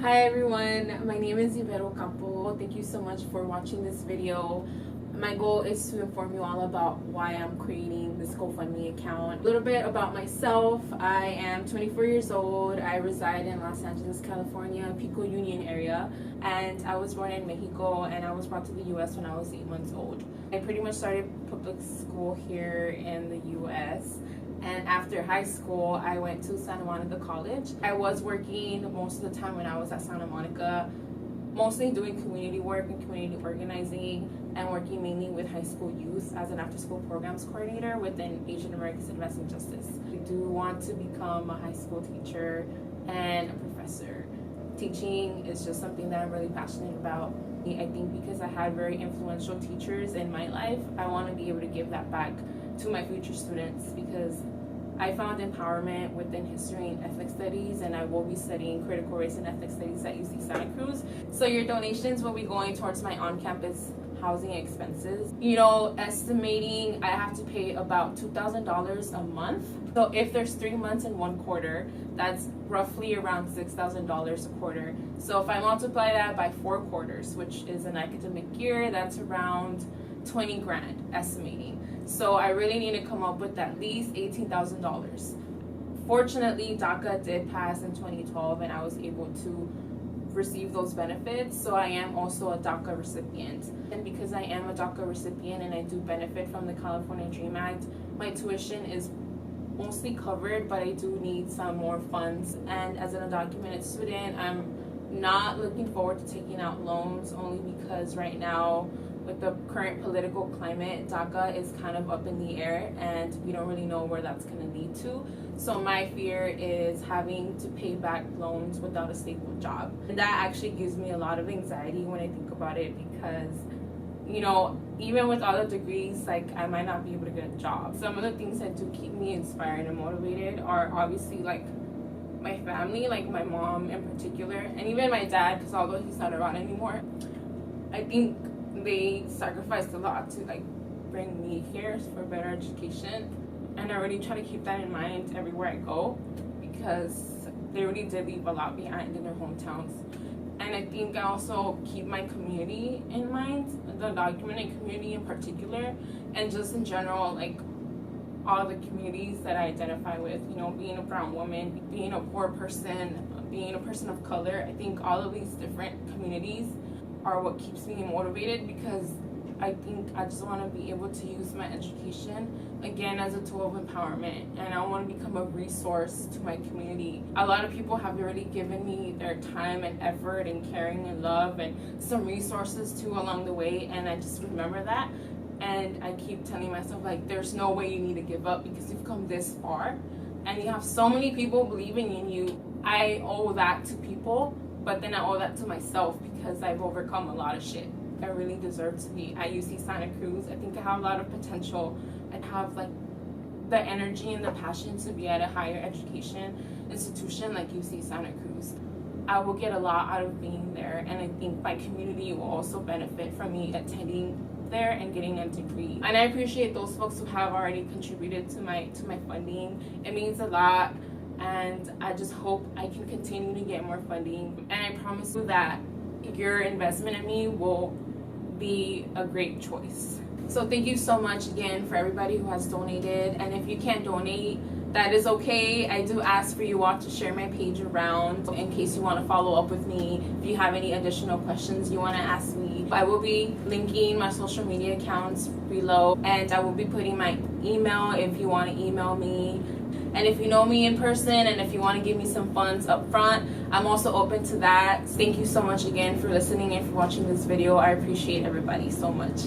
Hi everyone, my name is Ivette Ohh. Thank you so much for watching this video. My goal is to inform you all about why I'm creating this GoFundMe account. A little bit about myself. I am 24 years old. I reside in Los Angeles, California, Pico Union area. And I was born in Mexico and I was brought to the US when I was 8 months old. I pretty much started public school here in the US. And after high school, I went to Santa Monica College. I was working most of the time when I was at Santa Monica, mostly doing community work and community organizing and working mainly with high school youth as an after-school programs coordinator within Asian Americans Advancing Justice. I do want to become a high school teacher and a professor. Teaching is just something that I'm really passionate about. I think because I had very influential teachers in my life, I want to be able to give that back to my future students because I found empowerment within history and ethnic studies, and I will be studying critical race and ethnic studies at UC Santa Cruz. So your donations will be going towards my on-campus housing expenses. Estimating I have to pay about $2,000 a month. So if there's 3 months and 1 quarter, that's roughly around $6,000 a quarter. So if I multiply that by 4 quarters, which is an academic year, that's around 20 grand estimating. So I really need to come up with at least $18,000. Fortunately, DACA did pass in 2012 and I was able to receive those benefits. So I am also a DACA recipient. And because I am a DACA recipient and I do benefit from the California Dream Act, my tuition is mostly covered, but I do need some more funds. And as an undocumented student, I'm not looking forward to taking out loans only because right now, with the current political climate, DACA is kind of up in the air and we don't really know where that's going to lead to. So my fear is having to pay back loans without a stable job. And that actually gives me a lot of anxiety when I think about it because, even with all the degrees, I might not be able to get a job. Some of the things that do keep me inspired and motivated are obviously my family, my mom in particular, and even my dad, because although he's not around anymore, I think they sacrificed a lot to bring me here for better education, and I really try to keep that in mind everywhere I go because they really did leave a lot behind in their hometowns. And I think I also keep my community in mind, the undocumented community in particular, and just in general, all the communities that I identify with, being a brown woman, being a poor person, being a person of color. I think all of these different communities are what keeps me motivated because I think I just want to be able to use my education again as a tool of empowerment, and I want to become a resource to my community. A lot of people have already given me their time and effort and caring and love and some resources too along the way, and I just remember that. And I keep telling myself there's no way you need to give up because you've come this far and you have so many people believing in you. I owe that to people, but then I owe that to myself because I've overcome a lot of shit. I really deserve to be at UC Santa Cruz. I think I have a lot of potential. I have the energy and the passion to be at a higher education institution like UC Santa Cruz. I will get a lot out of being there, and I think my community will also benefit from me attending there and getting a degree. And I appreciate those folks who have already contributed to my funding. It means a lot, and I just hope I can continue to get more funding. And I promise you that your investment in me will be a great choice. So thank you so much again for everybody who has donated, and if you can't donate, that is okay. I do ask for you all to share my page around in case you want to follow up with me. If you have any additional questions you want to ask me, I will be linking my social media accounts below, and I will be putting my email if you want to email me. And if you know me in person and if you want to give me some funds up front, I'm also open to that. Thank you so much again for listening and for watching this video. I appreciate everybody so much.